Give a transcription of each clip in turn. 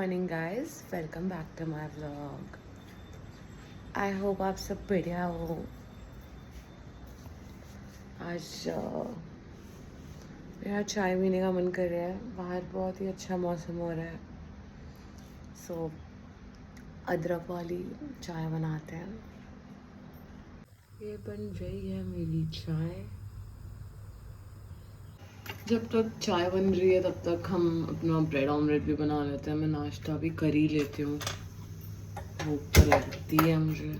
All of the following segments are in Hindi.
Morning guys, welcome back to my vlog. I hope आप सब बढ़िया हो। आज मेरा चाय पीने का मन कर रहा है। बाहर बहुत ही अच्छा मौसम हो रहा है, सो अदरक वाली चाय बनाते हैं। ये बन रही है मेरी चाय। जब तक चाय बन रही है तब तक हम अपना ब्रेड ऑमलेट भी बना लेते हैं। मैं नाश्ता भी कर ही लेती हूँ, भूख तो लगती है मुझे,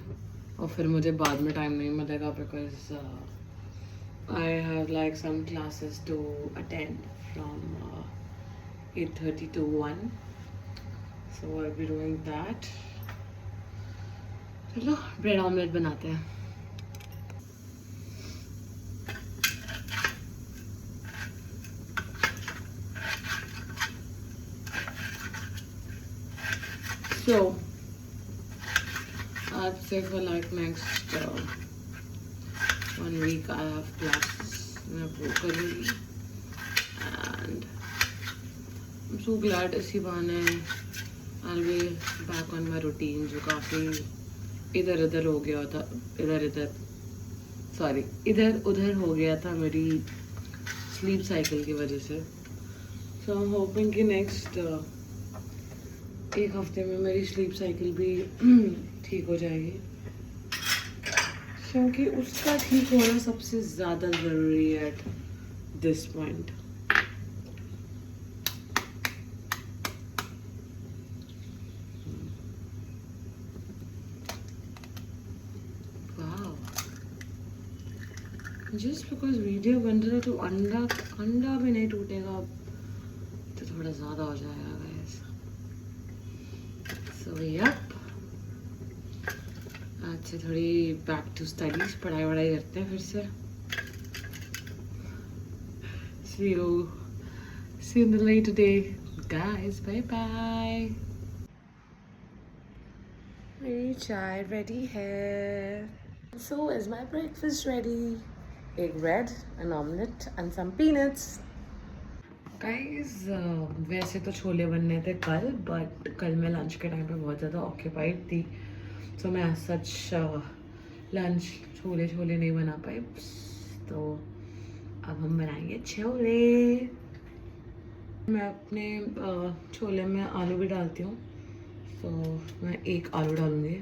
और फिर मुझे बाद में टाइम नहीं मिलेगा because I have like some classes to attend from 8:30 to 1, so I be doing that. चलो ब्रेड ऑमलेट बनाते हैं। सो आज से for like next 1 week I have classes, मैं वो करूँगी एंड I'm so glad इसी बहाने I'll be back on my routine जो काफ़ी इधर उधर हो गया था। इधर उधर हो गया था मेरी स्लीप साइकिल की वजह से। सो आई एम होपिंग कि नेक्स्ट एक हफ्ते में मेरी स्लीप साइकिल भी ठीक हो जाएगी, क्योंकि उसका ठीक होना सबसे ज़्यादा ज़रूरी है at this point. Just because video बन रहा है तो अंडा भी नहीं टूटेगा तो थोड़ा ज़्यादा हो जाएगा गाइस। सो यप, आज से थोड़ी बैक टू स्टडीज, पढ़ाई वढ़ाई करते हैं फिर से। See you in the light today guys, bye bye. मेरी चाय रेडी है, so is my breakfast ready. Egg bread, an omelette and some peanuts. Guys, वैसे तो छोले बनने थे कल, बट कल मैं लंच के टाइम पे बहुत ज़्यादा ऑक्यूपाइड थी, सो मैं सच लंच छोले नहीं बना पाई। तो अब हम बनाएंगे छोले। मैं अपने छोले में आलू भी डालती हूँ, तो मैं एक आलू डालूँगी।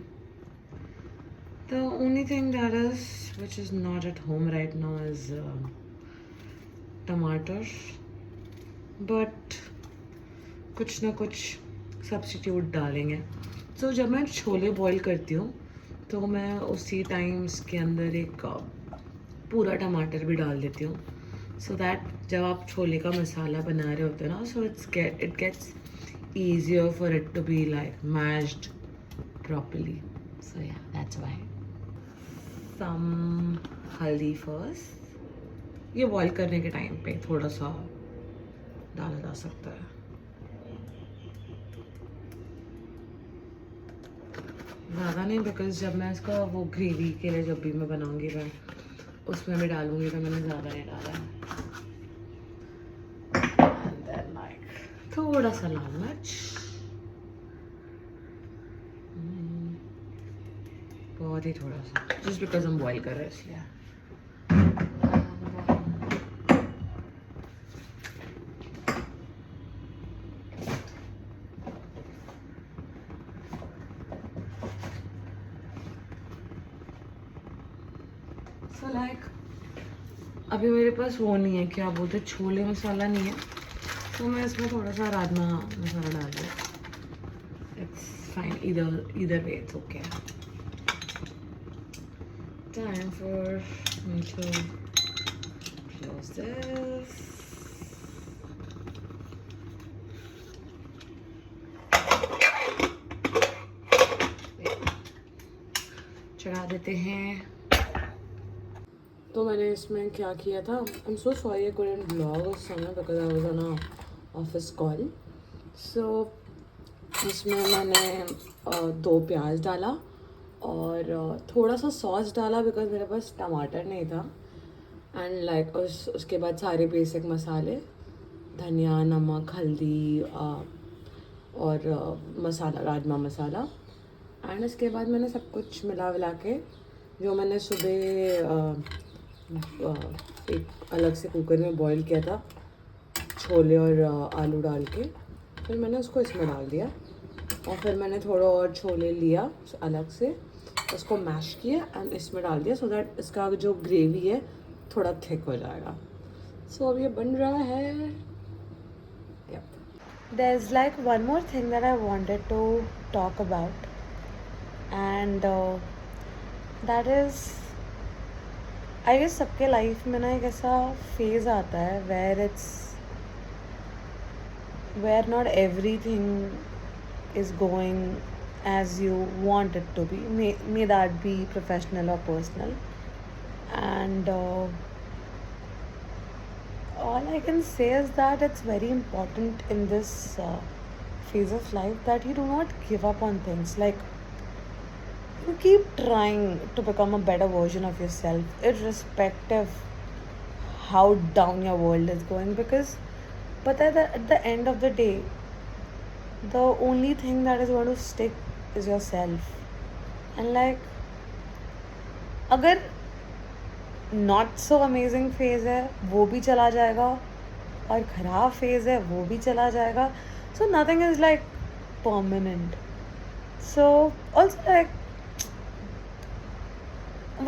The only thing that is which is not at home right now is tomato, but कुछ ना कुछ सब्स्टिट्यूट डालेंगे। So जब मैं छोले बॉईल करती हूँ तो मैं उसी टाइम्स के अंदर एक पूरा टमाटर भी डाल देती हूँ, so that जब आप छोले का मसाला बना रहे होते हैं ना, so it gets easier for it to be like mashed properly. So yeah, that's why. Some हल्दी फर्स्ट, ये बॉईल करने के टाइम पे थोड़ा सा डाला जा सकता है। ज़्यादा नहीं, बिकॉज जब मैं इसका वो ग्रेवी के लिए जब भी मैं बनाऊंगी मैं उसमें भी डालूंगी, तो मैंने ज़्यादा नहीं डाला है। एंड देन लाइक थोड़ा सा लाल मिर्च, बहुत ही थोड़ा सा, जस्ट बिकॉज हम बॉईल कर रहे हैं इसलिए। सो लाइक अभी मेरे पास वो नहीं है, क्या बोलते, छोले मसाला नहीं है, तो मैं इसमें थोड़ा सा राजमा मसाला डाल दूँ। It's fine, either way it's okay. Time for me to close this. चढ़ा देते हैं। तो मैंने इसमें क्या किया था, I am so sorry I couldn't vlog उस समय because I was on a office call. So इसमें मैंने 2 प्याज डाला और थोड़ा सा सॉस डाला बिकॉज मेरे पास टमाटर नहीं था, एंड लाइक उसके बाद सारे बेसिक मसाले, धनिया, नमक, हल्दी, और मसाला, राजमा मसाला। एंड इसके बाद मैंने सब कुछ मिला विला के, जो मैंने सुबह एक अलग से कुकर में बॉईल किया था छोले और आलू डाल के, फिर मैंने उसको इसमें डाल दिया। और फिर मैंने थोड़ा और छोले लिया अलग से, उसको मैश किया एंड इसमें डाल दिया, सो दैट इसका जो ग्रेवी है थोड़ा थिक हो जाएगा। सो अब ये बन रहा है। There's like one more thing that I wanted to talk about, and that is, I guess सबके लाइफ में ना एक ऐसा फेज आता है where not everything is going as you want it to be. May that be professional or personal. And all I can say is that it's very important in this phase of life that you do not give up on things. Like, you keep trying to become a better version of yourself, irrespective how down your world is going. Because, but at the end of the day, the only thing that is going to stick is yourself. And like, अगर नॉट सो अमेजिंग फेज़ है वो भी चला जाएगा, और ख़राब फेज़ है वो भी चला जाएगा. So nothing is like permanent. So also like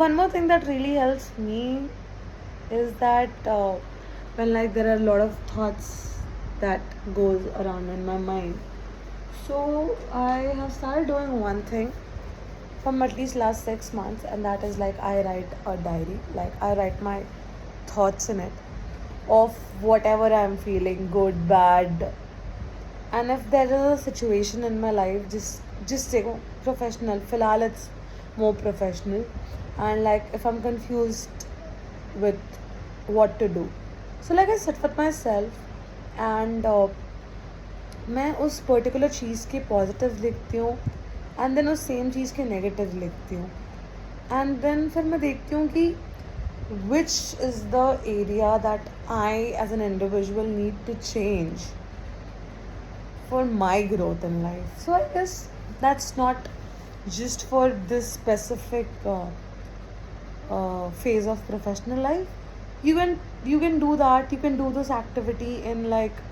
one more thing that really helps me is that when like there are a lot of thoughts that goes around in my mind, so I have started doing one thing from at least last 6 months, and that is like I write a diary. Like I write my thoughts in it of whatever I'm feeling, good, bad. And if there is a situation in my life, just say professional, फिलहाल it's more professional, and like if I'm confused with what to do, so like I sit with myself and मैं उस पर्टिकुलर चीज़ के पॉजिटिव लिखती हूँ, एंड देन उस सेम चीज़ के नेगेटिव लिखती हूँ, एंड देन फिर मैं देखती हूँ कि which is the area that I as an individual need to change for my growth in life. So I guess that's not just for this specific phase of professional life. You can do that. You can do this activity in like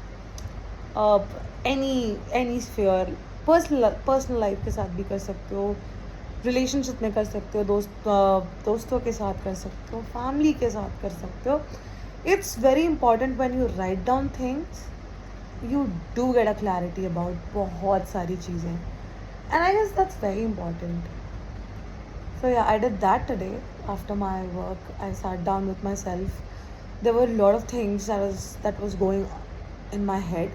any sphere. Personal life के साथ भी कर सकते हो, रिलेशनशिप में कर सकते हो, दोस्तों के साथ कर सकते हो, फैमिली के साथ कर सकते हो. It's very important when you write down things, you do get a clarity about बहुत सारी चीज़ें, and I guess that's very important. So yeah, I did that today. After my work, I sat down with myself. There were a lot of things that was going in my head,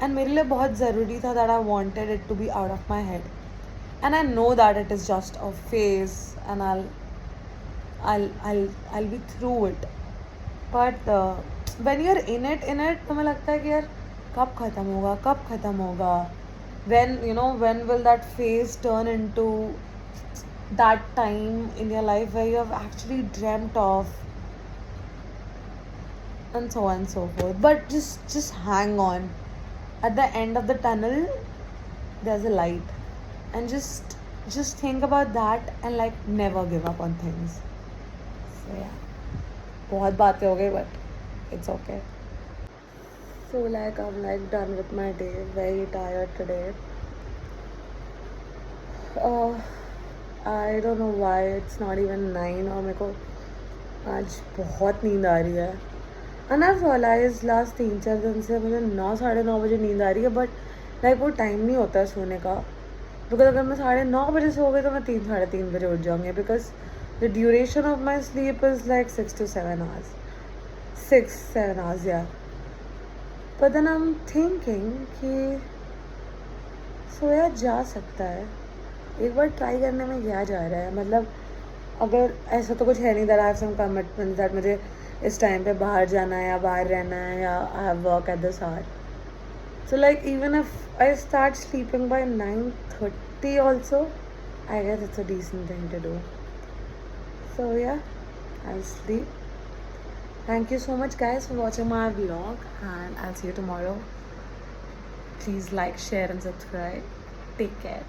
and मेरे लिए बहुत ज़रूरी था that I wanted it to be out of my head, and I know that it is just a phase, and I'll be through it. But when you're in it तुम्हें लगता है कि यार कब ख़त्म होगा, when will that phase turn into that time in your life where you have actually dreamt of, and so on and so forth. But just hang on. At the end of the tunnel there's a light, and just think about that and like never give up on things. So yeah, बहुत बातें हो गई, but it's okay. So like I'm like done with my day, very tired today. I don't know why it's not even 9, और मेरे को आज बहुत नींद आ रही है. And I've realized last 3-4 दिन से मुझे 9-9:30 बजे नींद आ रही है, बट लाइक वो टाइम नहीं होता है सोने का. बिकॉज अगर मैं 9:30 बजे सो गई तो मैं 3-3:30 बजे उठ जाऊँगी, because the duration of my sleep is like 6 to 7 hours. 6-7 hours, yeah. But then I'm thinking कि सोया जा सकता है, एक बार ट्राई करने में क्या जा रहा है. मतलब अगर ऐसा तो कुछ है नहीं that I have some commitment that मुझे इस टाइम पे बाहर जाना है या बाहर रहना है या I have work at this hour. So like even if I start sleeping by 9:30 also, I guess it's a decent thing to do. So yeah, I will sleep. Thank you so much guys for watching my vlog, and I'll see you tomorrow. Please like, share, and subscribe. Take care.